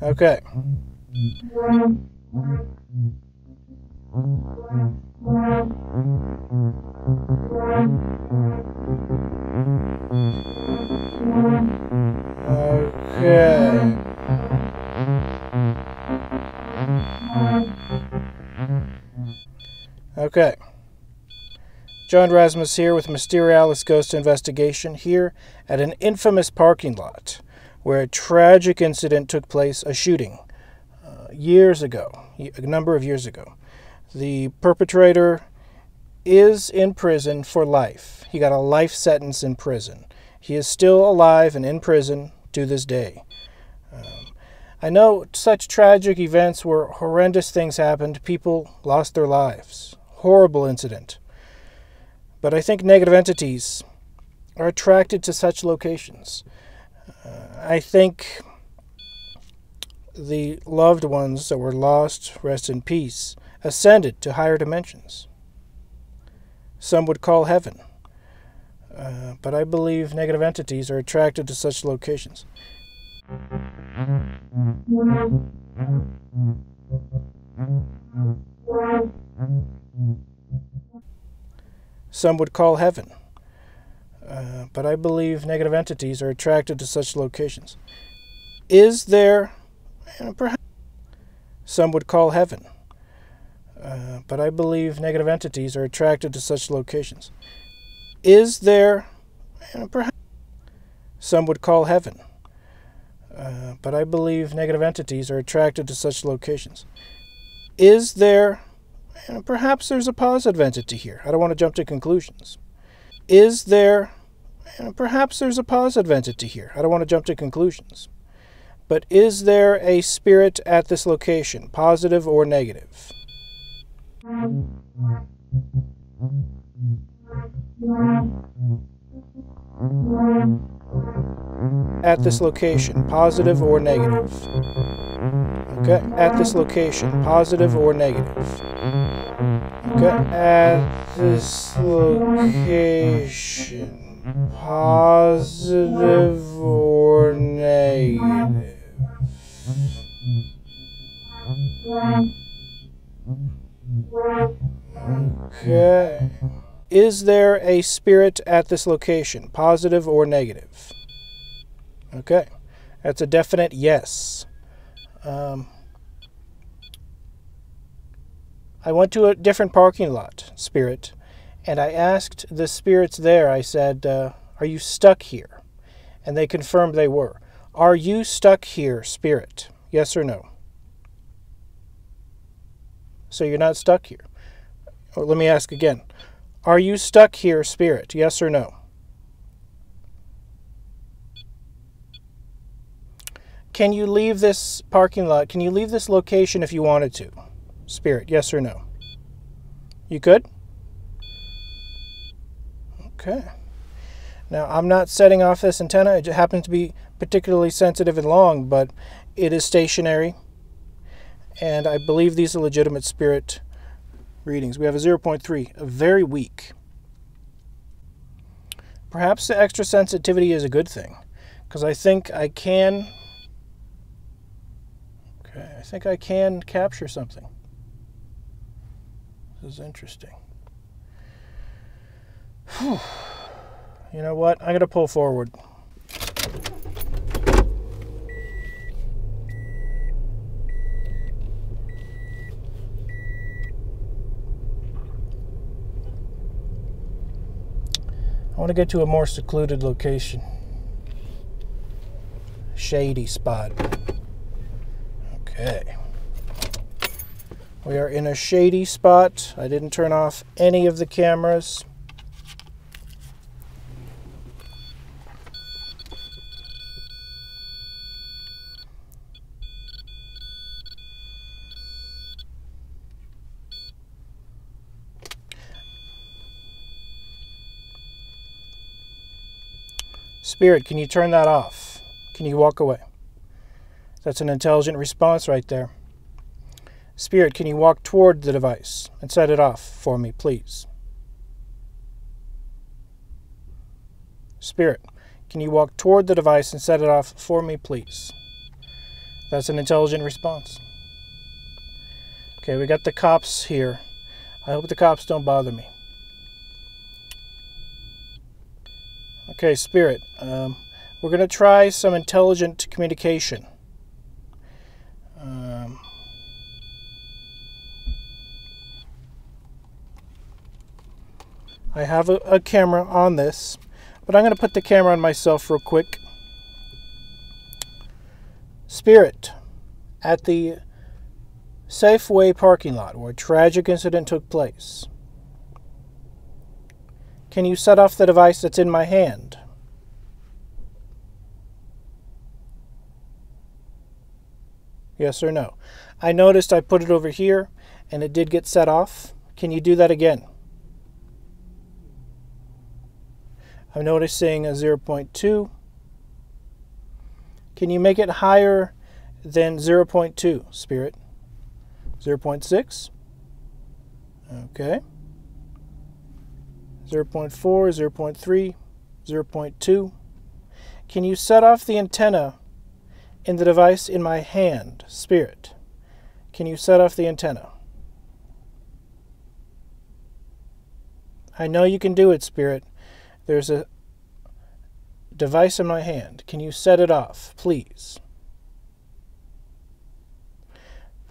Okay. Okay. John Rasmus here with Mysterialis Ghost Investigation here at an infamous parking lot where a tragic incident took place, a shooting, years ago, a number of years ago. The perpetrator is in prison for life. He got a life sentence in prison. He is still alive and in prison to this day. I know such tragic events where horrendous things happened, people lost their lives. Horrible incident. But I think negative entities are attracted to such locations. I think the loved ones that were lost, rest in peace, ascended to higher dimensions. Some would call heaven. But I believe negative entities are attracted to such locations. Some would call heaven. But I believe negative entities are attracted to such locations. Is there, perhaps, some would call heaven. But I believe negative entities are attracted to such locations. Is there, perhaps, some would call heaven. But I believe negative entities are attracted to such locations. Is there, perhaps there's a positive entity here. I don't want to jump to conclusions. Is there, perhaps there's a positive entity here. I don't want to jump to conclusions. But is there a spirit at this location, positive or negative? At this location, positive or negative? Okay, at this location, positive or negative? Okay, at this location, positive or negative? Okay. Is there a spirit at this location, positive or negative? Okay, that's a definite yes. I went to a different parking lot, spirit, and I asked the spirits there, I said, are you stuck here? And they confirmed they were. Are you stuck here, spirit? Yes or no? So you're not stuck here. Or let me ask again. Are you stuck here, spirit? Yes or no? Can you leave this parking lot? Can you leave this location if you wanted to? Spirit, yes or no? You could? Okay. Now, I'm not setting off this antenna. It happens to be particularly sensitive and long, but it is stationary. And I believe these are legitimate spirit readings. We have a 0.3, very weak. Perhaps the extra sensitivity is a good thing, because I think I can... Okay, I think I can capture something. This is interesting. Whew. You know what? I'm going to pull forward. I want to get to a more secluded location. Shady spot. Okay. We are in a shady spot. I didn't turn off any of the cameras. Spirit, can you turn that off? Can you walk away? That's an intelligent response right there. Spirit, can you walk toward the device and set it off for me, please? Spirit, can you walk toward the device and set it off for me, please? That's an intelligent response. Okay, we got the cops here. I hope the cops don't bother me. Okay, Spirit, we're going to try some intelligent communication. I have a camera on this, but I'm going to put the camera on myself real quick. Spirit, at the Safeway parking lot where a tragic incident took place, can you set off the device that's in my hand? Yes or no? I noticed I put it over here and it did get set off. Can you do that again? I'm noticing a 0.2. Can you make it higher than 0.2, Spirit? 0.6? Okay. 0.4, 0.3, 0.2. Can you set off the antenna in the device in my hand, Spirit? Can you set off the antenna? I know you can do it, Spirit. There's a device in my hand. Can you set it off, please?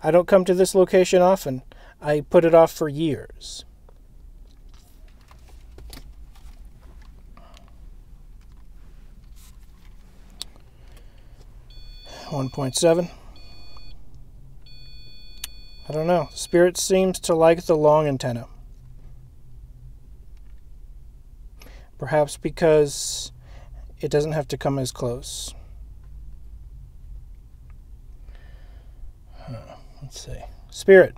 I don't come to this location often. I put it off for years. .7. I don't know. Spirit seems to like the long antenna. Perhaps because it doesn't have to come as close. Let's see. Spirit,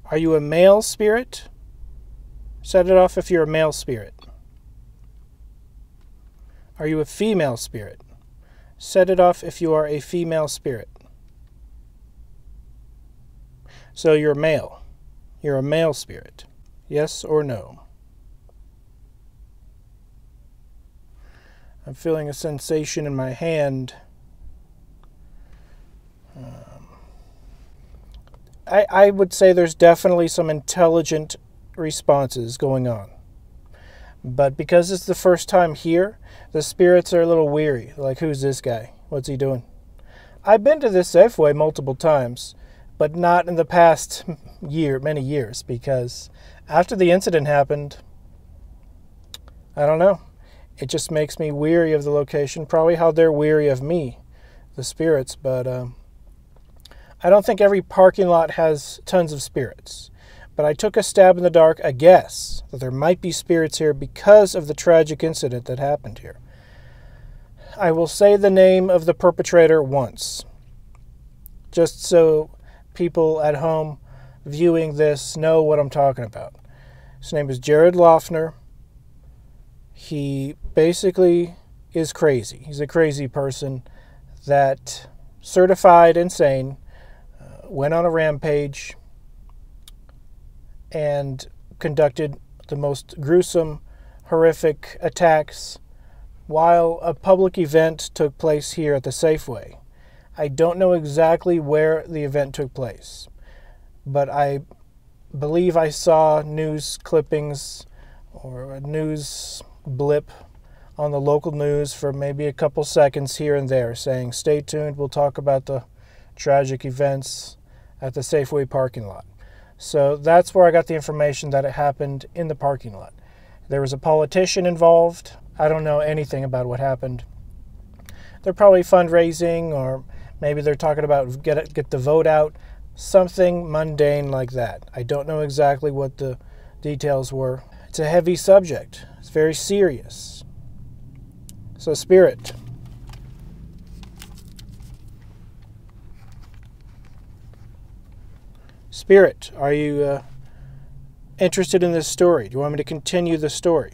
are you a male spirit? Set it off if you're a male spirit. Are you a female spirit? Set it off if you are a female spirit. So you're male. You're a male spirit. Yes or no? I'm feeling a sensation in my hand. I would say there's definitely some intelligent responses going on. But because it's the first time here, the spirits are a little weary. Like, who's this guy? What's he doing? I've been to this Safeway multiple times, but not in the past many years, because after the incident happened, I don't know. It just makes me weary of the location. Probably how they're weary of me, the spirits. But I don't think every parking lot has tons of spirits. But I took a stab in the dark, a guess, that there might be spirits here because of the tragic incident that happened here. I will say the name of the perpetrator once, just so people at home viewing this know what I'm talking about. His name is Jared Loeffner. He basically is crazy. He's a crazy person that, certified insane, went on a rampage and conducted the most gruesome, horrific attacks while a public event took place here at the Safeway. I don't know exactly where the event took place, but I believe I saw news clippings or a news blip on the local news for maybe a couple seconds here and there saying, stay tuned, we'll talk about the tragic events at the Safeway parking lot. So that's where I got the information that it happened in the parking lot. There was a politician involved. I don't know anything about what happened. They're probably fundraising, or maybe they're talking about get the vote out, something mundane like that. I don't know exactly what the details were. It's a heavy subject. It's very serious. So, Spirit, Spirit, are you interested in this story? Do you want me to continue the story?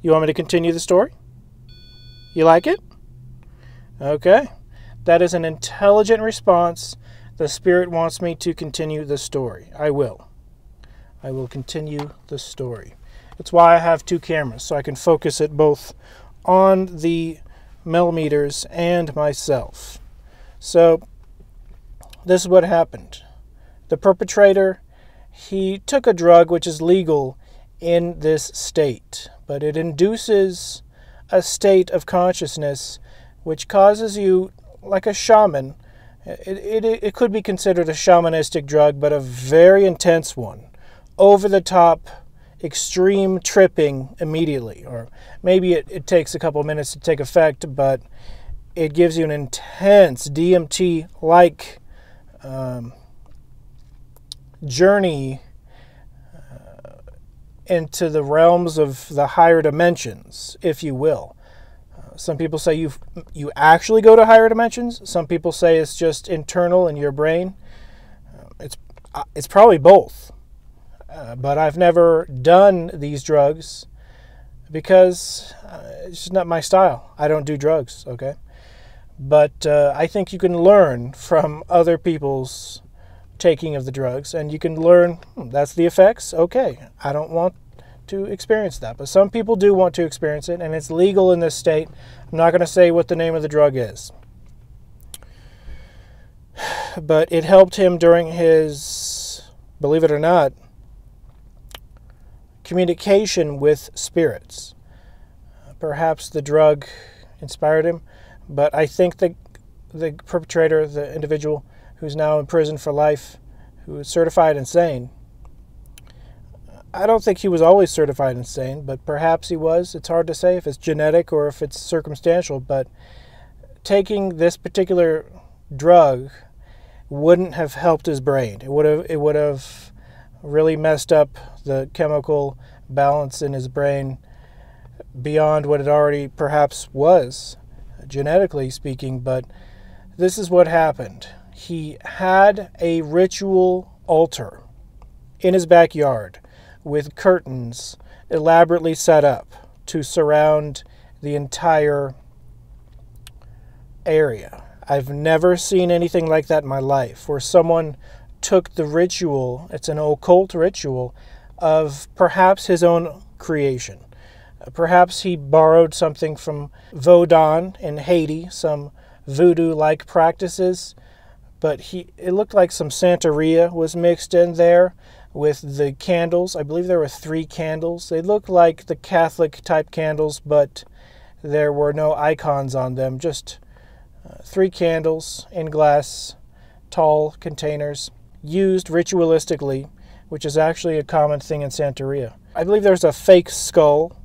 You want me to continue the story? You like it? Okay. That is an intelligent response. The Spirit wants me to continue the story. I will. I will continue the story. That's why I have two cameras, so I can focus it both on the millimeters and myself. So, this is what happened. The perpetrator, he took a drug which is legal in this state, but it induces a state of consciousness which causes you, like a shaman, it could be considered a shamanistic drug, but a very intense one, over the top, extreme tripping immediately, or maybe it takes a couple minutes to take effect, but it gives you an intense DMT-like journey into the realms of the higher dimensions, if you will. Some people say you actually go to higher dimensions. Some people say it's just internal in your brain. It's probably both. But I've never done these drugs because it's just not my style. I don't do drugs, okay? But I think you can learn from other people's taking of the drugs, and you can learn, that's the effects, okay, I don't want to experience that. But some people do want to experience it, and it's legal in this state. I'm not going to say what the name of the drug is. But it helped him during his, believe it or not, communication with spirits. Perhaps the drug inspired him, but I think the perpetrator, the individual who's now in prison for life, who is certified insane, I don't think he was always certified insane, but perhaps he was. It's hard to say if it's genetic or if it's circumstantial, but taking this particular drug wouldn't have helped his brain. It would have really messed up the chemical balance in his brain beyond what it already perhaps was, genetically speaking. But this is what happened. He had a ritual altar in his backyard with curtains elaborately set up to surround the entire area. I've never seen anything like that in my life, where someone took the ritual, it's an occult ritual, of perhaps his own creation. Perhaps he borrowed something from Vodun in Haiti, some voodoo-like practices, but it looked like some Santeria was mixed in there with the candles. I believe there were 3 candles. They looked like the Catholic-type candles, but there were no icons on them, just 3 candles in glass, tall containers, used ritualistically, which is actually a common thing in Santeria. I believe there's a fake skull,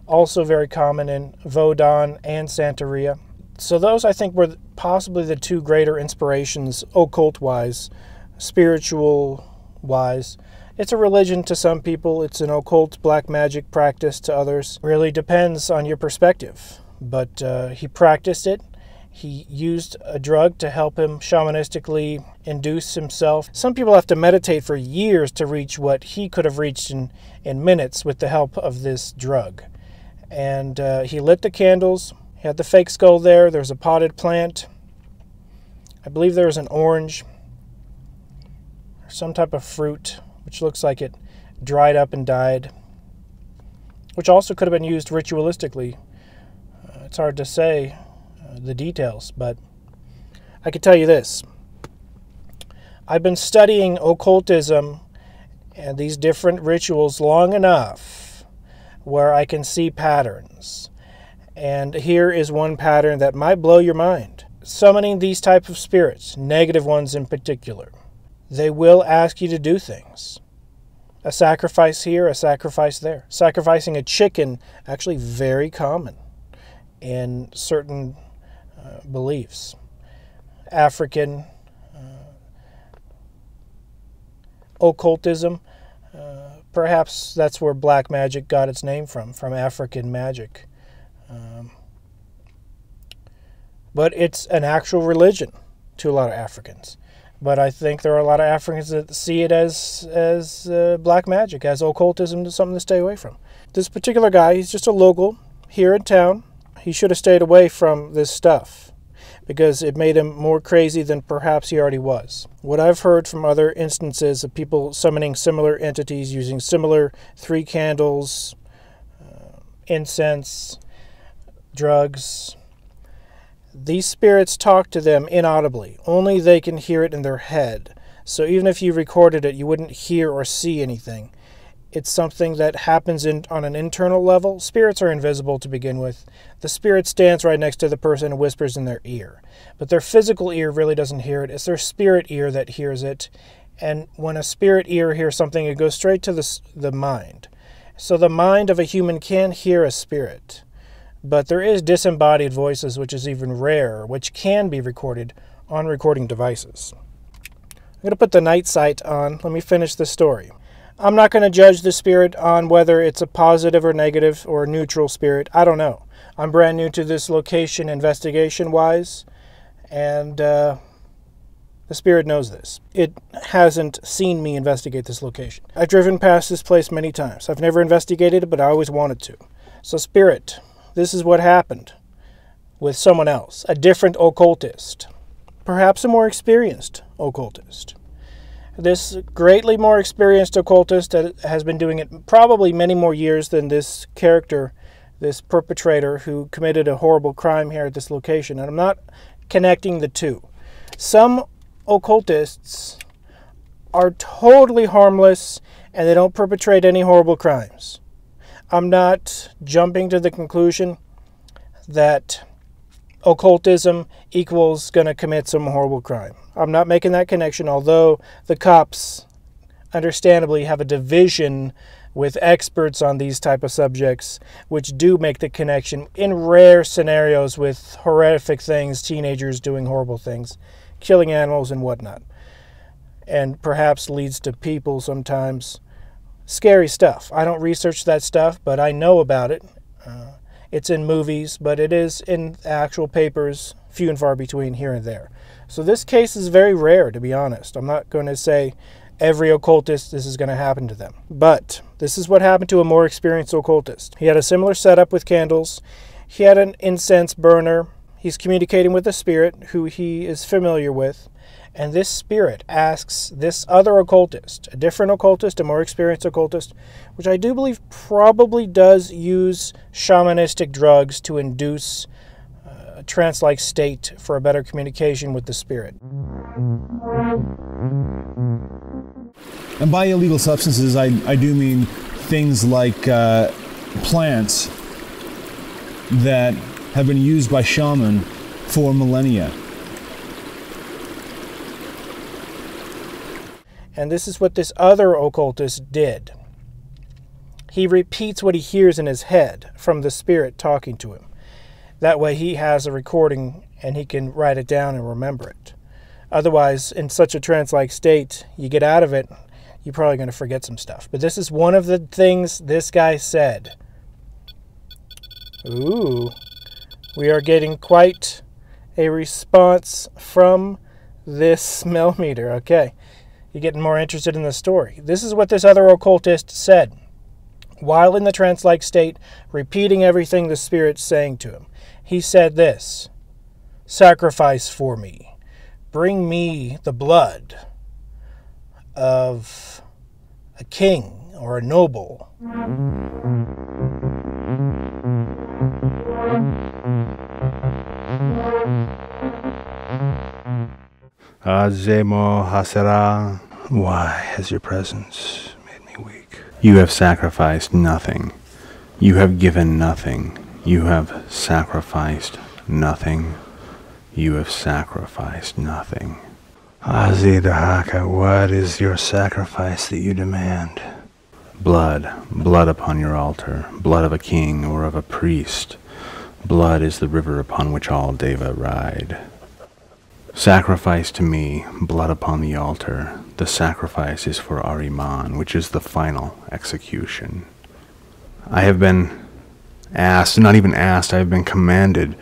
also very common in Vodun and Santeria. So those, I think, were possibly the 2 greater inspirations, occult-wise, spiritual-wise. It's a religion to some people. It's an occult black magic practice to others. Really depends on your perspective. But he practiced it. He used a drug to help him shamanistically induce himself. Some people have to meditate for years to reach what he could have reached in minutes with the help of this drug. And he lit the candles. He had the fake skull there. There's a potted plant. I believe there was an orange, or some type of fruit, which looks like it dried up and died, which also could have been used ritualistically. It's hard to say the details, but I can tell you this. I've been studying occultism and these different rituals long enough where I can see patterns. And here is one pattern that might blow your mind. Summoning these type of spirits, negative ones in particular, they will ask you to do things. A sacrifice here, a sacrifice there. Sacrificing a chicken, actually very common in certain beliefs. African occultism, perhaps that's where black magic got its name from African magic. But it's an actual religion to a lot of Africans. But I think there are a lot of Africans that see it as black magic, as occultism, something to stay away from. This particular guy, he's just a local here in town. He should have stayed away from this stuff because it made him more crazy than perhaps he already was. What I've heard from other instances of people summoning similar entities using similar 3 candles, incense, drugs, these spirits talk to them inaudibly. Only they can hear it in their head. So even if you recorded it, you wouldn't hear or see anything. It's something that happens on an internal level. Spirits are invisible to begin with. The spirit stands right next to the person and whispers in their ear. But their physical ear really doesn't hear it. It's their spirit ear that hears it. And when a spirit ear hears something, it goes straight to the mind. So the mind of a human can hear a spirit. But there is disembodied voices, which is even rarer, which can be recorded on recording devices. I'm going to put the night sight on. Let me finish the story. I'm not going to judge the spirit on whether it's a positive or negative or neutral spirit. I don't know. I'm brand new to this location investigation-wise, and the spirit knows this. It hasn't seen me investigate this location. I've driven past this place many times. I've never investigated it, but I always wanted to. So spirit, this is what happened with someone else, a different occultist, perhaps a more experienced occultist. This greatly more experienced occultist has been doing it probably many more years than this character, this perpetrator who committed a horrible crime here at this location. And I'm not connecting the two. Some occultists are totally harmless and they don't perpetrate any horrible crimes. I'm not jumping to the conclusion that occultism equals going to commit some horrible crime. I'm not making that connection, although the cops understandably have a division with experts on these type of subjects, which do make the connection in rare scenarios with horrific things, teenagers doing horrible things, killing animals and whatnot, and perhaps leads to people sometimes. Scary stuff. I don't research that stuff, but I know about it. It's in movies, but it is in actual papers, few and far between here and there. So this case is very rare, to be honest. I'm not going to say every occultist this is going to happen to them. But this is what happened to a more experienced occultist. He had a similar setup with candles. He had an incense burner. He's communicating with a spirit who he is familiar with. And this spirit asks this other occultist, a different occultist, a more experienced occultist, which I do believe probably does use shamanistic drugs to induce a trance-like state for a better communication with the spirit. And by illegal substances, I do mean things like plants that have been used by shaman for millennia. And this is what this other occultist did. He repeats what he hears in his head from the spirit talking to him. That way he has a recording and he can write it down and remember it. Otherwise, in such a trance-like state, you get out of it, you're probably going to forget some stuff. But this is one of the things this guy said. Ooh, we are getting quite a response from this smell meter. Okay. You're getting more interested in the story. This is what this other occultist said while in the trance-like state, repeating everything the spirit's saying to him. He said this: "Sacrifice for me. Bring me the blood of a king or a noble." Azemo Hasera. Why has your presence made me weak? You have sacrificed nothing. You have given nothing. You have sacrificed nothing. You have sacrificed nothing. Azidahaka, what is your sacrifice that you demand? Blood. Blood upon your altar. Blood of a king or of a priest. Blood is the river upon which all Deva ride. Sacrifice to me, blood upon the altar. The sacrifice is for Ahriman, which is the final execution. I have been asked, not even asked, I have been commanded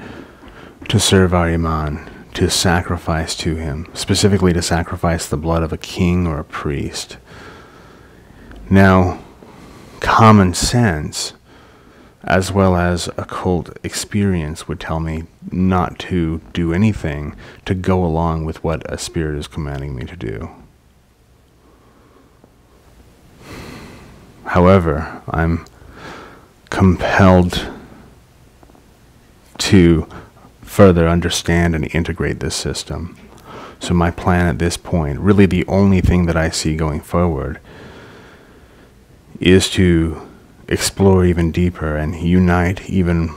to serve Ahriman, to sacrifice to him, specifically to sacrifice the blood of a king or a priest. Now, common sense as well as occult experience would tell me not to do anything to go along with what a spirit is commanding me to do. However, I'm compelled to further understand and integrate this system. So my plan at this point, really the only thing that I see going forward, is to explore even deeper and unite even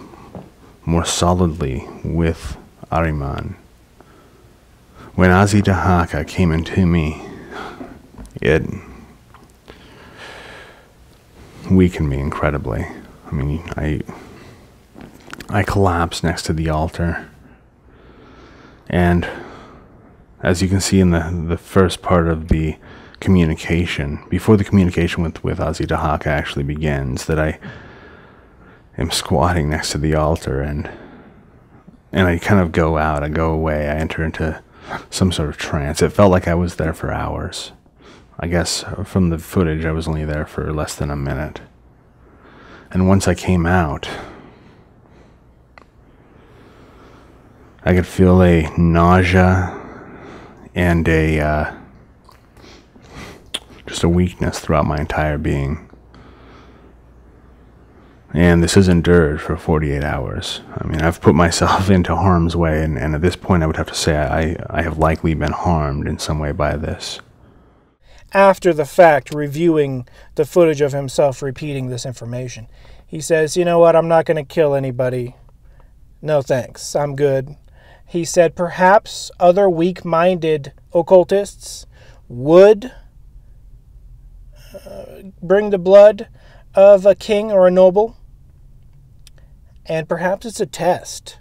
more solidly with Ahriman. When Azidahaka came into me, it weakened me incredibly. I mean, I collapsed next to the altar, and as you can see in the first part of the communication, before the communication with Azidahaka actually begins, that I am squatting next to the altar, and I kind of go out, I go away, I enter into some sort of trance. It felt like I was there for hours. I guess from the footage I was only there for less than a minute. And once I came out, I could feel a nausea and just a weakness throughout my entire being. And this has endured for 48 hours. I mean, I've put myself into harm's way, and at this point I would have to say I have likely been harmed in some way by this. After the fact, reviewing the footage of himself repeating this information, he says, you know what, I'm not going to kill anybody. No thanks, I'm good. He said perhaps other weak-minded occultists would bring the blood of a king or a noble, and perhaps it's a test.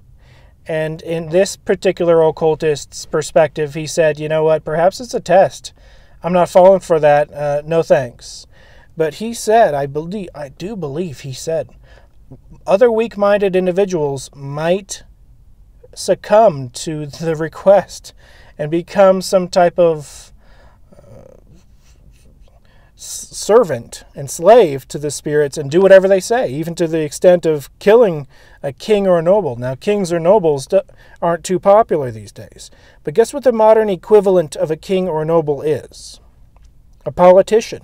And in this particular occultist's perspective, he said, you know what, perhaps it's a test. I'm not falling for that, no thanks. But he said, I do believe he said, other weak-minded individuals might succumb to the request and become some type of servant and slave to the spirits and do whatever they say, even to the extent of killing a king or a noble. Now, kings or nobles aren't too popular these days. But guess what the modern equivalent of a king or a noble is? A politician.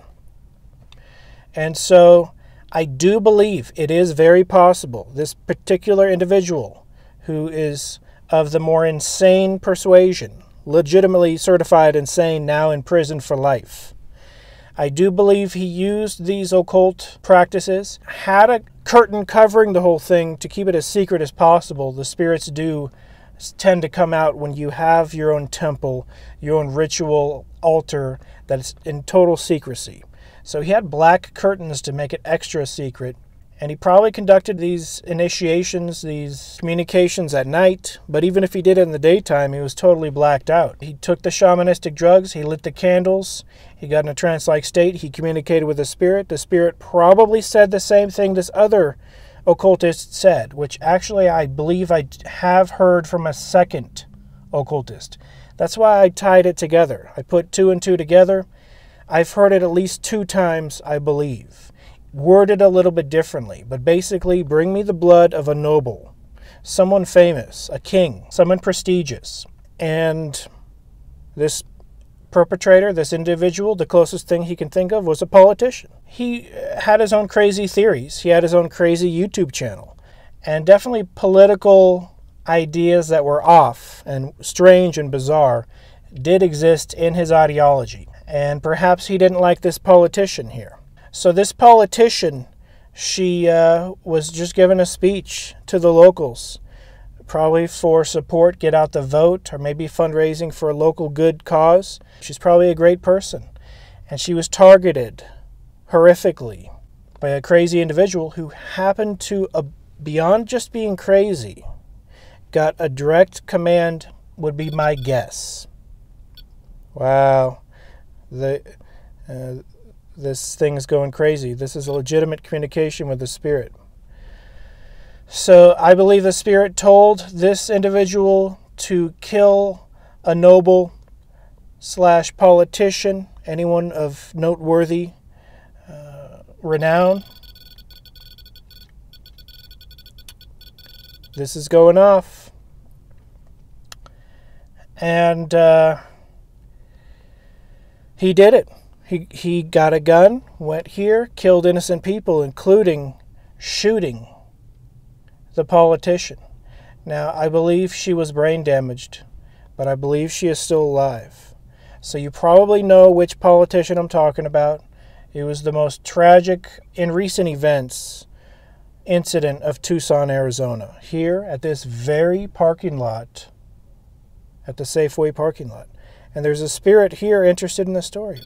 And so I do believe it is very possible this particular individual who is of the more insane persuasion, legitimately certified insane, now in prison for life. I do believe he used these occult practices, had a curtain covering the whole thing to keep it as secret as possible. The spirits do tend to come out when you have your own temple, your own ritual altar that's in total secrecy. So he had black curtains to make it extra secret, and he probably conducted these initiations, these communications at night, but even if he did it in the daytime, he was totally blacked out. He took the shamanistic drugs, he lit the candles, he got in a trance-like state, he communicated with the spirit probably said the same thing this other occultist said, which actually I believe I have heard from a second occultist. That's why I tied it together. I put two and two together. I've heard it at least 2 times, I believe. Worded a little bit differently, but basically, bring me the blood of a noble, someone famous, a king, someone prestigious. And this perpetrator, this individual, the closest thing he can think of was a politician. He had his own crazy theories. He had his own crazy YouTube channel. And definitely political ideas that were off and strange and bizarre did exist in his ideology. And perhaps he didn't like this politician here. So this politician, she was just giving a speech to the locals, probably for support, get out the vote, or maybe fundraising for a local good cause. She's probably a great person. And she was targeted horrifically by a crazy individual who happened to, beyond just being crazy, got a direct command, would be my guess. Wow. This thing is going crazy. This is a legitimate communication with the spirit. So I believe the spirit told this individual to kill a noble / politician, anyone of noteworthy renown. This is going off. And he did it. He got a gun, went here, killed innocent people, including shooting the politician. Now, I believe she was brain damaged, but I believe she is still alive. So you probably know which politician I'm talking about. It was the most tragic, in recent events, incident of Tucson, Arizona. Here at this very parking lot, at the Safeway parking lot. And there's a spirit here interested in the story.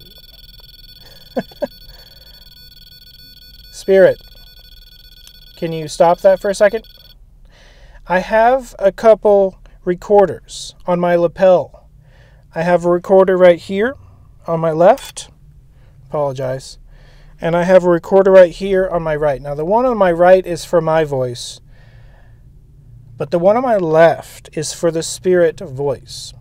Spirit, can you stop that for a second? I have a couple recorders on my lapel. I have a recorder right here on my left. Apologize. And I have a recorder right here on my right. Now the one on my right is for my voice, but the one on my left is for the spirit voice.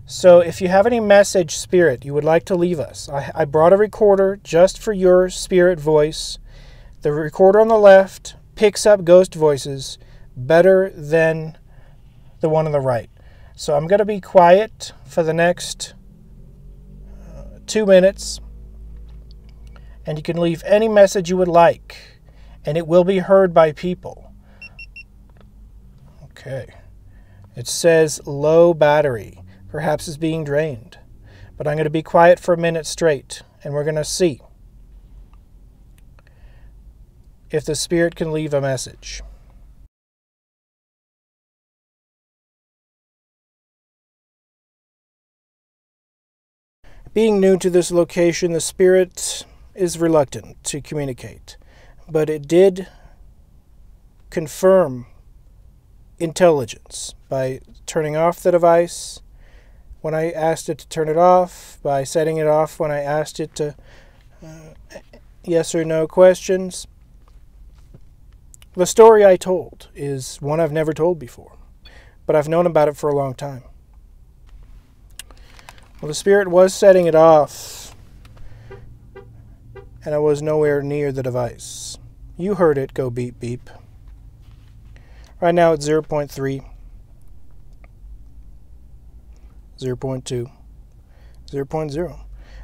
So if you have any message, spirit, you would like to leave us, I brought a recorder just for your spirit voice. The recorder on the left picks up ghost voices better than the one on the right. So I'm going to be quiet for the next 2 minutes. And you can leave any message you would like. And it will be heard by people. Okay. It says low battery. Perhaps it's being drained. But I'm going to be quiet for a minute straight. And we're going to see if the spirit can leave a message. Being new to this location, the spirit is reluctant to communicate. But it did confirm intelligence by turning off the device when I asked it to turn it off, by setting it off when I asked it to yes or no questions. The story I told is one I've never told before, but I've known about it for a long time. Well, the spirit was setting it off, and I was nowhere near the device. You heard it go beep beep. Right now it's 0.3. 0.2, 0.0.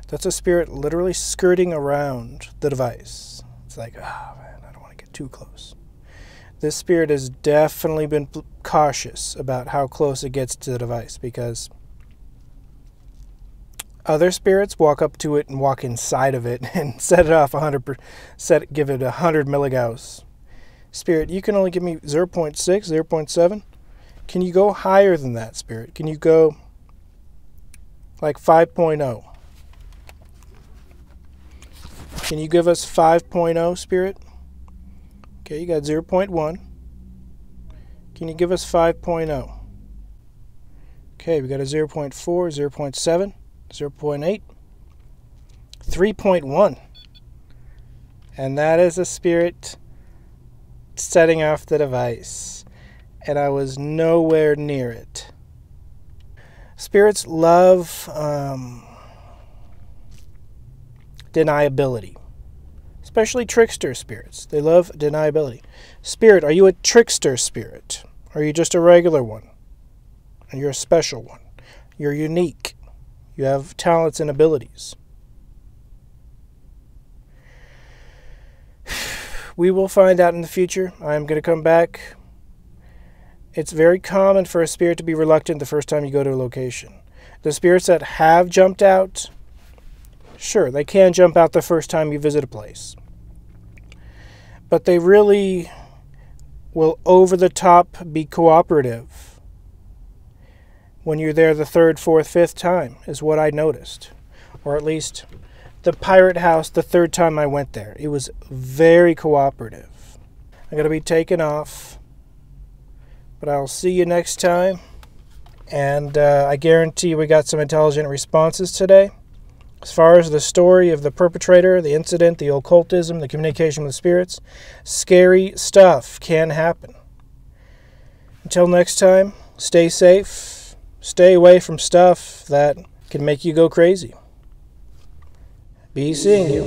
That's a spirit literally skirting around the device. It's like, oh man, I don't want to get too close. This spirit has definitely been cautious about how close it gets to the device, because other spirits walk up to it and walk inside of it and set it off 100%, give it 100 milligauss. Spirit, you can only give me 0.6, 0.7. Can you go higher than that, spirit? Can you go like 5.0? Can you give us 5.0, spirit? Okay, you got 0.1. Can you give us 5.0? Okay, we got a 0.4, 0.7, 0.8, 3.1. And that is a spirit setting off the device. And I was nowhere near it. Spirits love deniability, especially trickster spirits. They love deniability. Spirit, are you a trickster spirit? Or are you just a regular one? And you're a special one. You're unique. You have talents and abilities. We will find out in the future. I'm going to come back. It's very common for a spirit to be reluctant the first time you go to a location. The spirits that have jumped out, sure, they can jump out the first time you visit a place. But they really will over the top be cooperative when you're there the third, fourth, fifth time, is what I noticed. Or at least the pirate house, the third time I went there, it was very cooperative. I'm going to be taken off. But I'll see you next time. And I guarantee we got some intelligent responses today. As far as the story of the perpetrator, the incident, the occultism, the communication with spirits, scary stuff can happen. Until next time, stay safe. Stay away from stuff that can make you go crazy. Be seeing you.